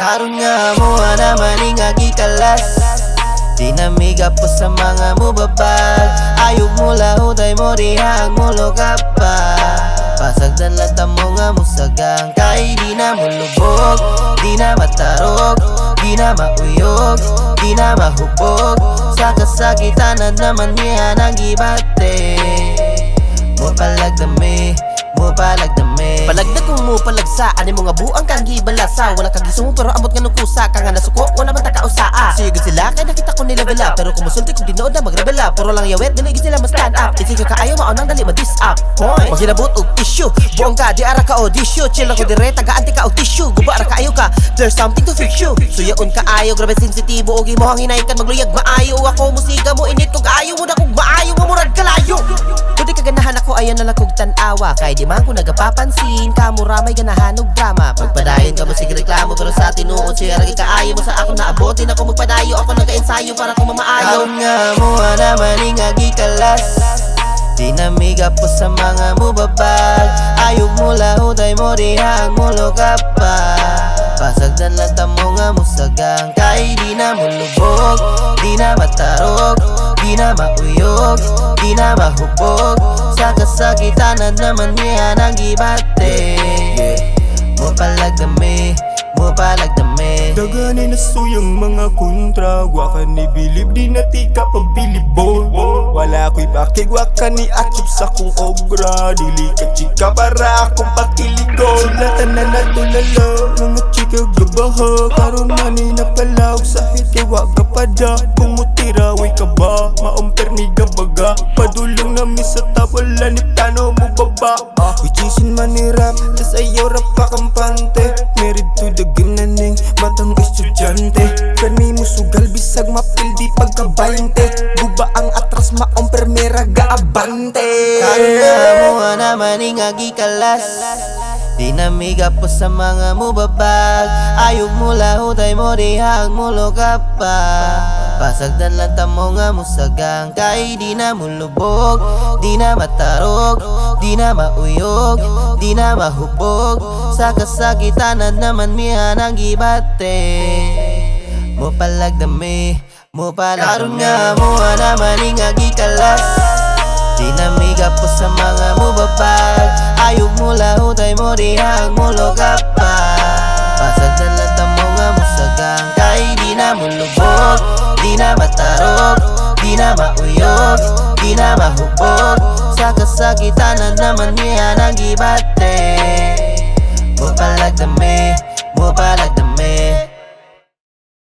Karon nga mo naman nga gikalas, di namiga po sa mga mubabag. Ayog mo lahuday mo dihang mulo ka pa. Pasagdan lang tamo nga musagang, kay di na mulubog, di na matarog, di na mauyog, di na mahubog. Sa kasakitan naman niya nagibate. Mo palagdami, mo palagdami. Palagda kung mo palagsa, ani mo nga buang kang gibalasa. Wala kang gisumo pero amot nga nukusa, kang nga nasuko, wala man takausaa. Siyagod sila, kaya nakita ko nilevel up. Pero kung musulti kung dinood na magrebela, puro lang yawet, dinigit sila ma-stand up. Isig ka kaayo, maunang dali ma-dis up. Point, pag hinabot og issue, buong ka, di ara ka o disyo. Chill ako dire, taga-anti ka o tissue. Guba ara kaayo ka, there's something to fix you. Suyaon ka ayo, grabe sensitibo, og imo ang hinay kan magluyag maayo. Ako musika mo, init kog ayo mo na kog maayo, nga murag kalayo. Kung di kaganahan ako, ayan na lang kog tanawa. Kay di man ko nagapapansin, kamura may ganahan og drama. Pagpadayon ka mo sige reklamo, pero sa tinuod siya ragi kaayo mo sa ako naabotin ako magpadayo. Ako nag-ensayo para ko mamaayo. Karon nga mo naman nga gikalas, di namiga po sa mga mubabag. Ayog mo lahuday mo dihang mulo ka pa. Pasagdan lang tamo nga musagang, kay di na mulubog, di na matarog, di na mauyog, di na mahubog. Sa kasakitan naman niya nagibate. Mo palagdami, mo palagdami. Dagani na suyang mga kontra, wakan ni bilib di natika pagbilibon. Wala ko'y bakig, wakan ni atsup sa kong obra. Dili ka chika para akong patiligon. Sila tanan na tulala, mga chika gabaha. Karon mani na palawag sa hit kay waga pada. Kung mutira, way ka ba? Maumper ni gabaga. Padulong na misa wala ni plano mo baba. Wichisin man ni rap, tas ayaw rap pa kampante. Married to the game na ning batang estudyante. Kani mo sugal bisag mapil di pagka-20. Guba ang atras maong permera gaabante. Karon nga mo naman nga gikalas, di namiga po sa mga mubabag. Ayog mo lahuday mo dihang mulo ka pa. Pasagdan lang tamo nga musagang, kay di na mulubog, di na matarog, di na mauyog, di na mahubog. Sa kasakitan naman miya nagibate. Mo palagdami, mo palagdami. Karon nga mo naman nga gikalas, di namiga po sa mga mubabag. Ayog mo lahuday mo dihang mulo ka pa. Pasagdan lang tamo nga musagang, kay di na mulubog, di na matarog, di na mauyog, di na mahubog. Sa kasakitan naman niya nagibate. Mo palagdami, mo palagdami.